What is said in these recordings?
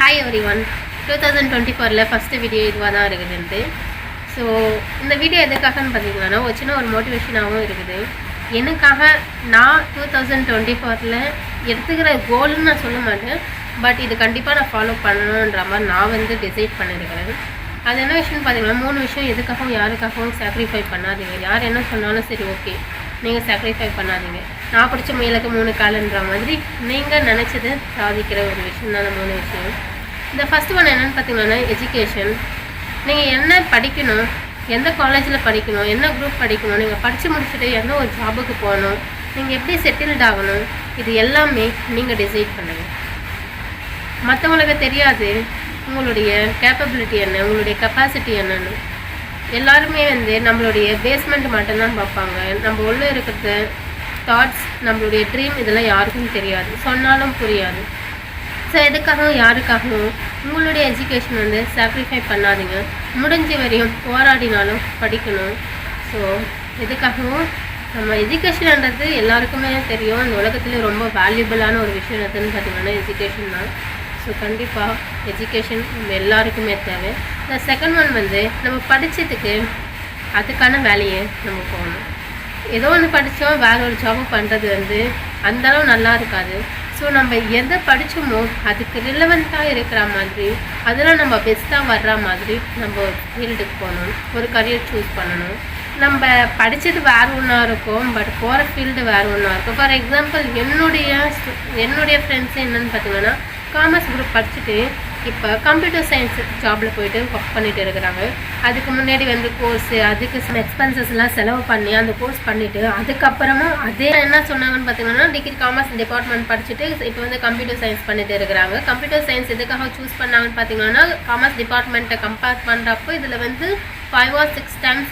Hi every one 2024 first video இதுவாக தான் இருக்குதுன்ட்டு. ஸோ இந்த வீடியோ எதுக்காகன்னு பார்த்தீங்கன்னா ஒரு சின்ன ஒரு மோட்டிவேஷனாகவும் இருக்குது. எனக்காக நான் 2024 எடுத்துக்கிற கோல்னு நான் சொல்ல மாட்டேன், பட் இது கண்டிப்பாக நான் ஃபாலோ பண்ணணுன்ற மாதிரி நான் டிசைட் பண்ணியிருக்கிறேன். அது என்ன விஷயம்னு பார்த்தீங்கன்னா 3 விஷயம். எதுக்காகவும் யாருக்காகவும் சாக்ரிஃபை பண்ணாதீங்க. யார் என்ன சொன்னாலும் சரி, ஓகே, நீங்கள் சாக்ரிஃபை பண்ணாதீங்க. நான் பிடிச்ச முயலுக்கு 3 காலுன்ற மாதிரி நீங்கள் நினச்சது சாதிக்கிற ஒரு விஷயம் தான் 3 விஷயம். இந்த ஃபஸ்ட்டு ஒன் என்னென்னு பார்த்தீங்கன்னா எஜுகேஷன். நீங்கள் என்ன படிக்கணும், எந்த காலேஜில் படிக்கணும், என்ன குரூப் படிக்கணும், நீங்கள் படித்து முடிச்சுட்டு எந்த ஒரு ஜாபுக்கு போகணும், நீங்கள் எப்படி செட்டில்ட் ஆகணும், இது எல்லாமே நீங்கள் டிசைட் பண்ணுங்கள். மற்றவங்களுக்கு தெரியாது உங்களுடைய கேப்பபிலிட்டி என்ன, உங்களுடைய கெப்பாசிட்டி என்னன்னு. எல்லாருமே நம்மளுடைய பேஸ்மெண்ட் மட்டும்தான் பார்ப்பாங்க. நம்ம உள்ளே இருக்கிறது தாட்ஸ், நம்மளுடைய ட்ரீம், இதெல்லாம் யாருக்கும் தெரியாது, சொன்னாலும் புரியாது. ஸோ எதுக்காகவும் யாருக்காகவும் உங்களுடைய எஜுகேஷன் சாக்ரிஃபை பண்ணாதீங்க. முடிஞ்ச வரையும் போராடினாலும் படிக்கணும். ஸோ எதுக்காகவும் நம்ம எஜுகேஷன்ன்றது எல்லாருக்குமே தெரியும், இந்த உலகத்துலேயே ரொம்ப வேல்யூபிளான ஒரு விஷயம் எதுன்னு பார்த்தீங்கன்னா எஜுகேஷன் தான். ஸோ கண்டிப்பாக எஜுகேஷன் எல்லாருக்குமே தேவை. இந்த செகண்ட் ஒன் நம்ம படித்ததுக்கு அதுக்கான வேலையை நம்ம போகணும். ஏதோ ஒன்று படித்தோம், வேற ஒரு ஜாபை பண்ணுறது அந்தளவு நல்லா இருக்காது. ஸோ நம்ம எதை படித்தோமோ அதுக்கு ரிலவெண்ட்டாக இருக்கிற மாதிரி, அதெல்லாம் நம்ம பெஸ்ட்டாக வர்ற மாதிரி நம்ம ஒரு ஃபீல்டுக்கு போகணும், ஒரு கரியர் சூஸ் பண்ணணும். நம்ம படித்தது வேறு ஒன்றா இருக்கும், பட் போகிற ஃபீல்டு வேறு ஒன்றா இருக்கும். ஃபார் எக்ஸாம்பிள் என்னுடைய ஃப்ரெண்ட்ஸு என்னென்னு பார்த்தீங்கன்னா காமர்ஸ் குரூப் படிச்சுட்டு இப்போ கம்ப்யூட்டர் சயின்ஸ் ஜாபில் போய்ட்டு ஒர்க் பண்ணிகிட்டு இருக்கிறாங்க. அதுக்கு முன்னாடி கோர்ஸு, அதுக்கு சில எக்ஸ்பென்சஸ்லாம் செலவு பண்ணி அந்த கோர்ஸ் பண்ணிவிட்டு அதுக்கப்புறமா அதே என்ன சொன்னாங்கன்னு பார்த்தீங்கன்னா டிகிரி காமர்ஸ் டிபார்ட்மெண்ட் படிச்சுட்டு இப்போ கம்ப்யூட்டர் சயின்ஸ் பண்ணிட்டு இருக்கிறாங்க. கம்ப்யூட்டர் சயின்ஸ் எதுக்காக சூஸ் பண்ணாங்கன்னு பார்த்தீங்கன்னா காமர்ஸ் டிபார்ட்மெண்ட்டை கம்பேர் பண்ணுறப்போ இதில் 5 or 6 times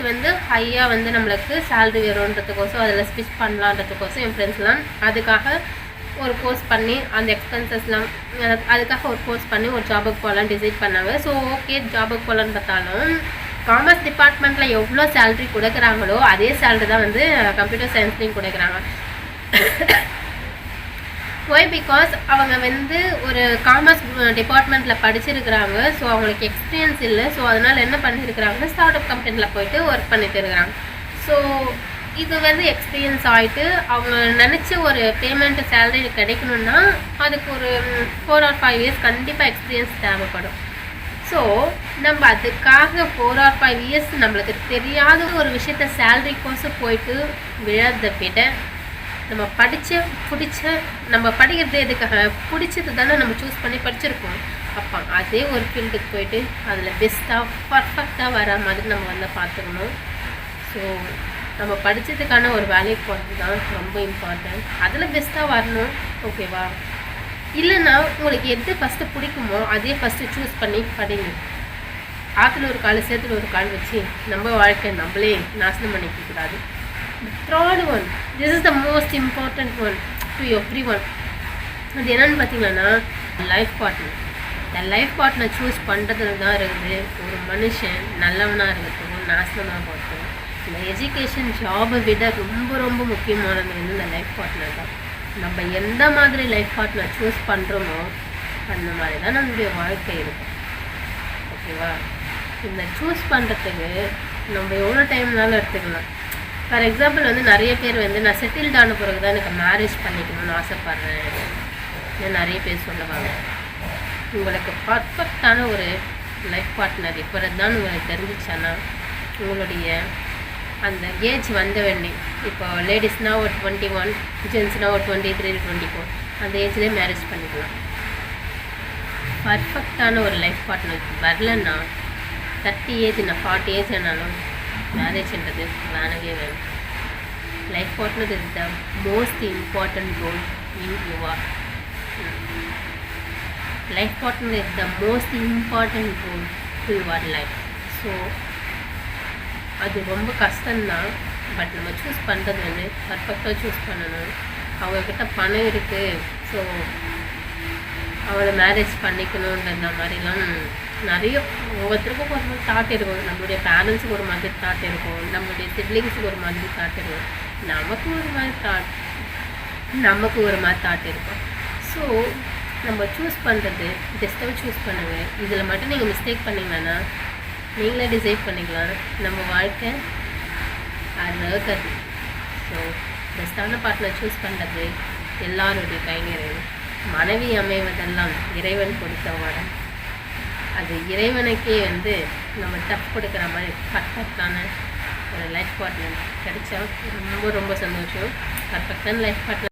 ஹையாக நம்மளுக்கு சேலரி வரும்ன்றதுக்கோசம், அதில் ஸ்விட்ச் பண்ணலான்றதுக்கோசம் என் ஃப்ரெண்ட்ஸ்லாம் அதுக்காக ஒரு கோர்ஸ் பண்ணி அந்த எக்ஸ்பென்சஸ்லாம் அதுக்காக ஒரு கோர்ஸ் பண்ணி ஒரு ஜாபுக்கு போகலான்னு டிசைட் பண்ணாங்க. ஸோ ஓகே, ஜாபுக்கு போகலான்னு பார்த்தாலும் காமர்ஸ் டிபார்ட்மெண்ட்டில் எவ்வளோ சேலரி கொடுக்குறாங்களோ அதே சேலரி தான் கம்ப்யூட்டர் சயின்ஸ்லேயும் கொடுக்குறாங்க. ஒய்? பிகாஸ் அவங்க ஒரு காமர்ஸ் டிபார்ட்மெண்ட்டில் படிச்சிருக்கிறாங்க. ஸோ அவங்களுக்கு எக்ஸ்பீரியன்ஸ் இல்லை. ஸோ அதனால் என்ன பண்ணியிருக்கிறாங்க, ஸ்டார்ட் அப் கம்பெனியில் போயிட்டு ஒர்க் பண்ணிட்டு இருக்கிறாங்க. ஸோ இது எக்ஸ்பீரியன்ஸ் ஆகிட்டு அவங்க நினச்ச ஒரு பேமெண்ட்டு சேலரி கிடைக்கணுன்னா அதுக்கு ஒரு 4 or 5 years கண்டிப்பாக எக்ஸ்பீரியன்ஸ் தேவைப்படும். ஸோ நம்ம அதுக்காக 4 or 5 years நம்மளுக்கு தெரியாத ஒரு விஷயத்த சேலரிக்கோசம் போயிட்டு விழாத விட நம்ம நம்ம படிக்கிறது எதுக்காக பிடிச்சது தானே நம்ம சூஸ் பண்ணி படிச்சிருக்கோம். அப்போ அதே ஒரு ஃபீல்டுக்கு போயிட்டு அதில் பெஸ்ட்டாக பர்ஃபெக்டாக வர மாதிரி நம்ம பார்த்துக்கணும். ஸோ நம்ம படித்ததுக்கான ஒரு வேலைக்கு போகிறது தான் ரொம்ப இம்பார்ட்டன்ட். அதில் பெஸ்ட்டாக வரணும், ஓகேவா? இல்லைன்னா உங்களுக்கு எது ஃபஸ்ட்டு பிடிக்குமோ அதே ஃபஸ்ட்டு சூஸ் பண்ணி படிங்க. ஆற்றுல ஒரு கால் சேத்துல ஒரு கால் வச்சு நம்ம வாழ்க்கை நம்மளே நாசனம் பண்ணிக்கக்கூடாது. Third one, this is the most important one to everyone. அது என்னென்னு பார்த்தீங்கன்னா லைஃப் பார்ட்னர். இந்த லைஃப் பார்ட்னர் சூஸ் பண்ணுறதுல தான் இருக்குது ஒரு மனுஷன் நல்லவனாக இருக்கிறதுக்கும் நாசனமாக போகிறதுக்கும். இந்த எஜுகேஷன் ஜாபை விட ரொம்ப ரொம்ப முக்கியமானது இந்த லைஃப் பார்ட்னர் தான். நம்ம எந்த மாதிரி லைஃப் பார்ட்னர் சூஸ் பண்ணுறோமோ அந்த மாதிரி தான் நம்மளுடைய வாழ்க்கை இருக்கும், ஓகேவா? இந்த சூஸ் பண்ணுறதுக்கு நம்ம எவ்வளோ டைம்னாலும் எடுத்துக்கலாம். ஃபார் எக்ஸாம்பிள் நிறைய பேர் நான் செட்டில்ட் ஆன பிறகு தான் எனக்கு மேரேஜ் பண்ணிக்கணும்னு ஆசைப்பட்றேன் நிறைய பேர் சொல்லுவாங்க. உங்களுக்கு பர்ஃபெக்டான ஒரு லைஃப் பார்ட்னர் இப்போ தான் உங்களுக்கு தெரிஞ்சிச்சானா உங்களுடைய அந்த ஏஜ் வேண்டி, இப்போ லேடிஸ்னால் ஒரு 21, ஜென்ஸ்னால் ஒரு 23, 24 அந்த ஏஜ்லேயே மேரேஜ் பண்ணிக்கலாம். பர்ஃபெக்டான ஒரு லைஃப் பார்ட்னர் வரலன்னா 30 ஏஜ் 40 ஏஜ் ஆனாலும் மேரேஜ்ன்றது வேணவே வேணும். Life partner is the most important role in your life partner is the most important role to your life. So அது ரொம்ப கஷ்டம்தான், பட் நம்ம சூஸ் பண்ணுறது பர்ஃபெக்டாக சூஸ் பண்ணணும். அவங்கக்கிட்ட பணம் இருக்குது, ஸோ அவளை மேரேஜ் பண்ணிக்கணுன்ற மாதிரிலாம் நிறைய ஒவ்வொருத்தருக்கும் ஒரு மாதிரி தாட் இருக்கும். நம்மளுடைய பேரண்ட்ஸுக்கு ஒரு மாதிரி தாட் இருக்கும், நம்மளுடைய சிப்ளிங்ஸுக்கு ஒரு மாதிரி தாட் இருக்கும், நமக்கு ஒரு மாதிரி தாட் இருக்கும். ஸோ நம்ம சூஸ் பண்ணுறது பெஸ்ட்டாக சூஸ் பண்ணுங்கள். இதில் மட்டும் நீங்கள் மிஸ்டேக் பண்ணிங்கன்னா நீங்களே டிசைட் பண்ணிக்கலாம். நம்ம வாழ்க்கை அது. ஸோ பெஸ்ட்டான பார்ட்னர் சூஸ் பண்ணுறது எல்லாருடைய கையில் இருக்குது. மனைவி அமைவதெல்லாம் இறைவன் கொடுத்த வரம். அது இறைவனுக்கே நம்ம டஃப் கொடுக்குற மாதிரி பர்ஃபெக்டான ஒரு லைஃப் பார்ட்னர் கிடைச்சா ரொம்ப ரொம்ப சந்தோஷம். பர்ஃபெக்டான லைஃப் பார்ட்னர்